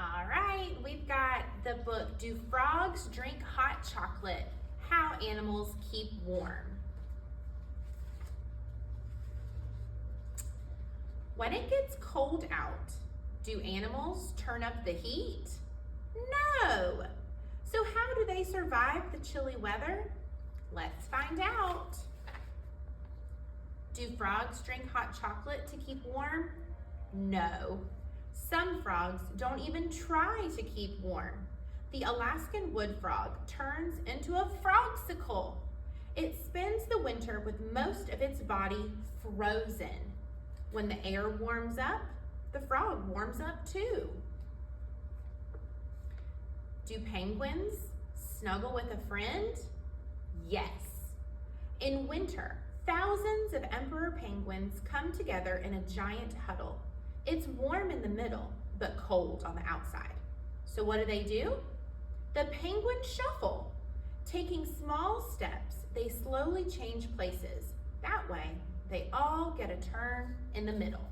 All right, we've got the book, Do Frogs Drink Hot Chocolate? How Animals Keep Warm. When it gets cold out, do animals turn up the heat? No. So how do they survive the chilly weather? Let's find out. Do frogs drink hot chocolate to keep warm? No. Some frogs don't even try to keep warm. The Alaskan wood frog turns into a frogsicle. It spends the winter with most of its body frozen. When the air warms up, the frog warms up too. Do penguins snuggle with a friend? Yes. In winter, thousands of emperor penguins come together in a giant huddle. It's warm in the middle, but cold on the outside. So what do? The penguins shuffle. Taking small steps, they slowly change places. That way, they all get a turn in the middle.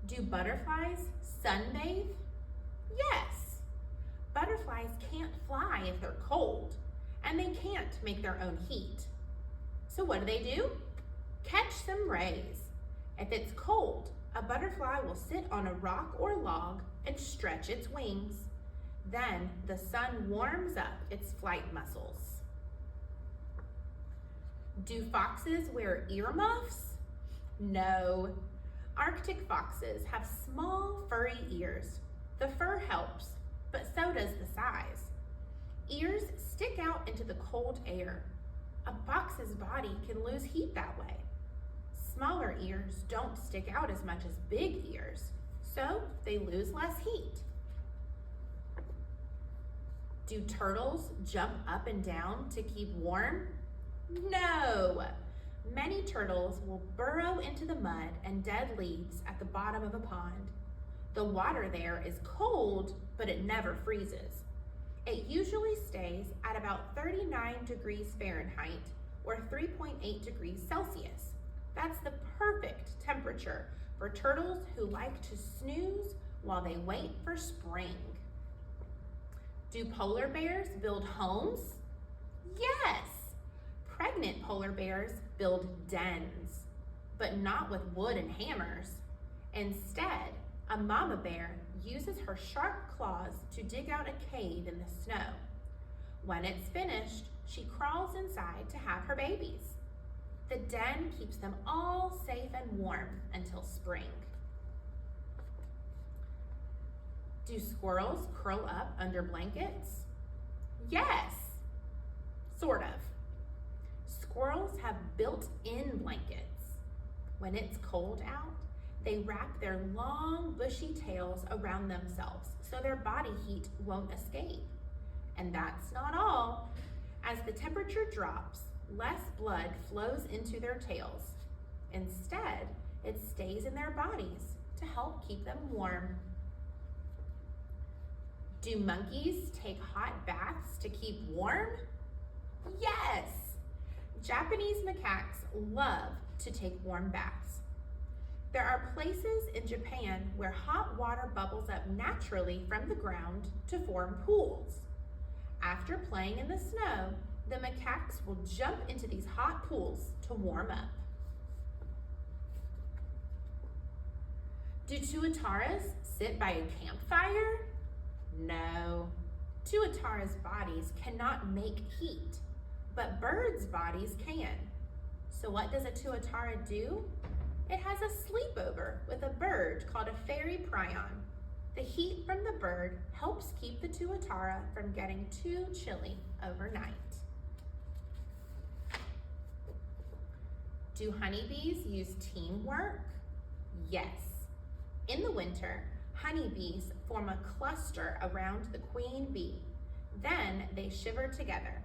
Do butterflies sunbathe? Yes. Butterflies can't fly if they're cold, and they can't make their own heat. So what do? Catch some rays. If it's cold, a butterfly will sit on a rock or log and stretch its wings. Then the sun warms up its flight muscles. Do foxes wear earmuffs? No. Arctic foxes have small furry ears. The fur helps, but so does the size. Ears stick out into the cold air. A fox's body can lose heat that way. Smaller ears don't stick out as much as big ears, so they lose less heat. Do turtles jump up and down to keep warm? No. Many turtles will burrow into the mud and dead leaves at the bottom of a pond. The water there is cold, but it never freezes. It usually stays at about 39 degrees Fahrenheit or 3.8 degrees Celsius. That's the perfect temperature for turtles who like to snooze while they wait for spring. Do polar bears build homes? Yes. Pregnant polar bears build dens, but not with wood and hammers. Instead, a mama bear uses her sharp claws to dig out a cave in the snow. When it's finished, she crawls inside to have her babies. The den keeps them all safe and warm until spring. Do squirrels curl up under blankets? Yes, sort of. Squirrels have built-in blankets. When it's cold out, they wrap their long, bushy tails around themselves so their body heat won't escape. And that's not all. As the temperature drops, less blood flows into their tails. Instead, it stays in their bodies to help keep them warm. Do monkeys take hot baths to keep warm? Yes! Japanese macaques love to take warm baths. There are places in Japan where hot water bubbles up naturally from the ground to form pools. After playing in the snow, the macaques will jump into these hot pools to warm up. Do tuataras sit by a campfire? No. Tuatara's bodies cannot make heat, but birds' bodies can. So what does a tuatara do? It has a sleepover with a bird called a fairy prion. The heat from the bird helps keep the tuatara from getting too chilly overnight. Do honeybees use teamwork? Yes. In the winter, honeybees form a cluster around the queen bee. Then they shiver together.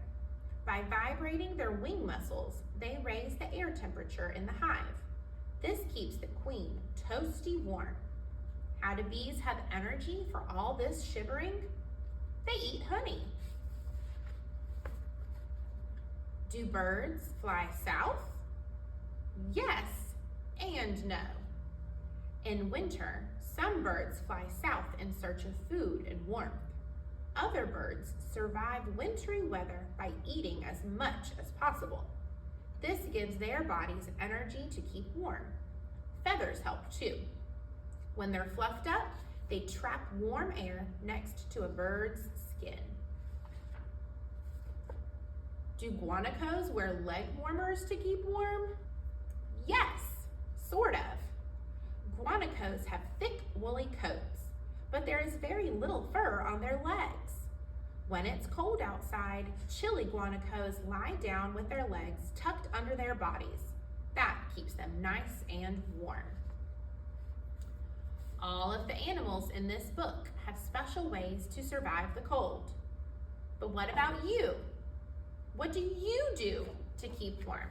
By vibrating their wing muscles, they raise the air temperature in the hive. This keeps the queen toasty warm. How do bees have energy for all this shivering? They eat honey. Do birds fly south? Yes and no. In winter, Some birds fly south in search of food and warmth. Other birds survive wintry weather by eating as much as possible. This gives their bodies energy to keep warm. Feathers help too. When they're fluffed up, they trap warm air next to a bird's skin. Do guanacos wear leg warmers to keep warm? Yes, sort of. Guanacos have thick, woolly coats, but there is very little fur on their legs. When it's cold outside, chilly guanacos lie down with their legs tucked under their bodies. That keeps them nice and warm. All of the animals in this book have special ways to survive the cold. But what about you? What do you do to keep warm?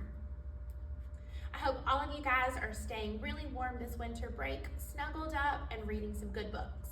I hope all of you guys are staying really warm this winter break, snuggled up and reading some good books.